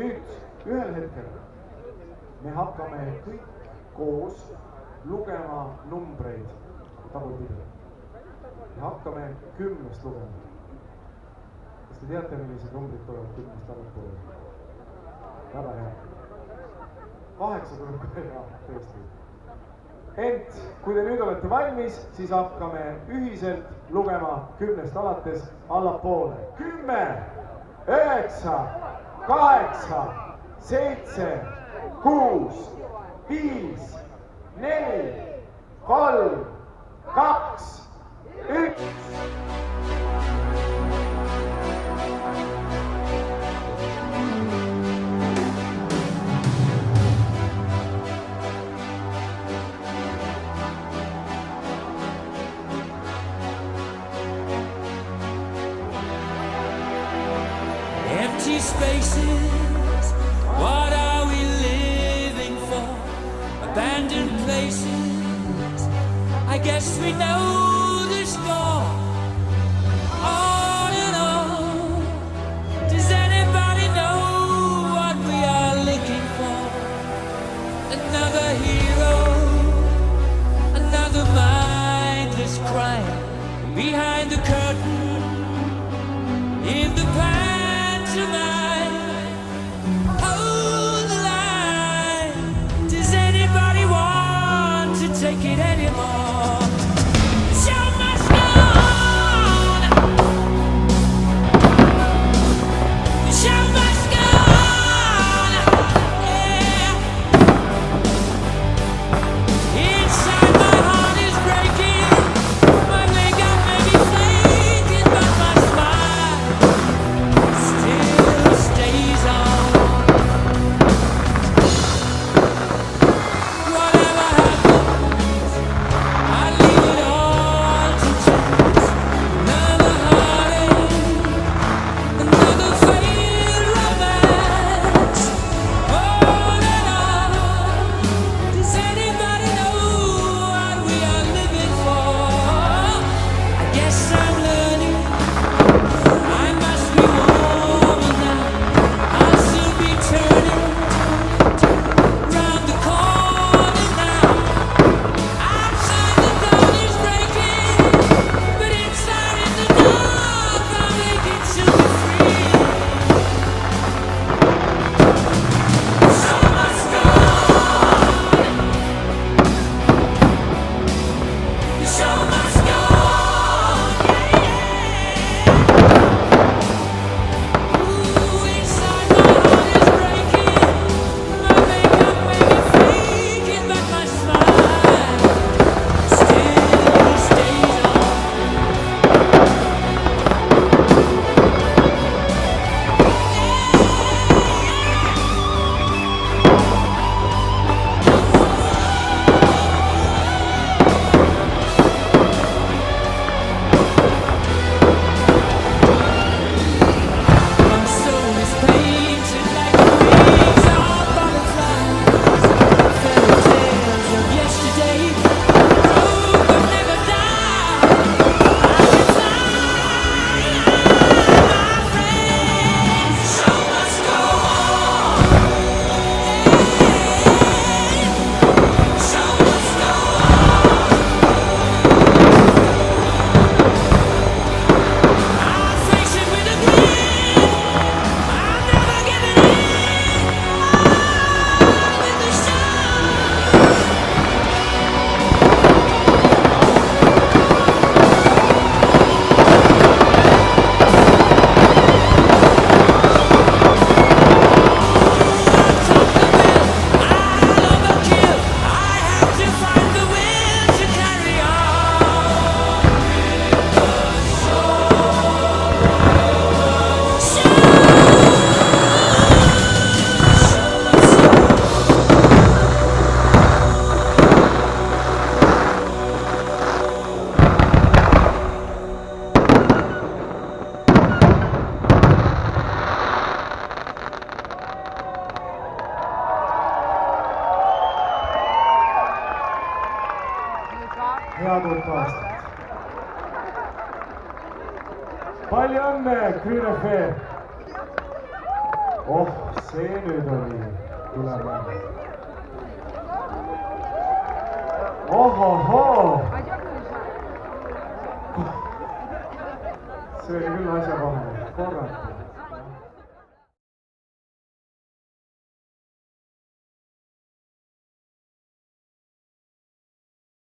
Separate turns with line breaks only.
nüüd ühel hetkel me hakkame kõik koos lugema numbreid tagurpidi. Me hakkame 10-st lugema. Kas te teate, millised numbrid tulevad 10-st allapoole? Väga hea. 8 tuleb ka hea, tõesti. Ent kui te nüüd olete valmis, siis hakkame ühiselt lugema 10-st alates allapoole. 10, 9, 8, 7, 6, 5, 4, 3, 2, 1.
Empty spaces, what are we living for? Abandoned places, I guess we know the score. On and on, does anybody know what we are looking for? Another hero, another mindless crime. Behind the curtain, in the pantomime, hold the line. Does anybody want to take it anymore? The show must go on. The show must go on. Yeah. Inside my heart is breaking. My makeup may be flaking, but my smile still stays on. Whatever happens, I leave it all to chance. Another heartache, another failed romance. On and on. Does anybody know what we are living for? I guess I'm learning. I must be warmer now. I'll soon be turning round the corner now. Outside the dawn is breaking, but inside in the dark I'm aching to be free. The show must go on. The show must go on. Ooh, inside my heart is breaking. My makeup may be faking, but my smile still stays on. My soul is painted like the wings of butterflies. Fairy tales of yesterday, broke but never die. I can fly, my friends. The show must go on. The show must go on. I'll face it with a grin. I'm never giving in. On with the show. I'll overkill. I have to find the will to carry on.
Head uut aastat. Palju õnne, Green FM! Oh, see nüüd oli, tuleme. Ohohoo! See oli küll asja kohane, korrati.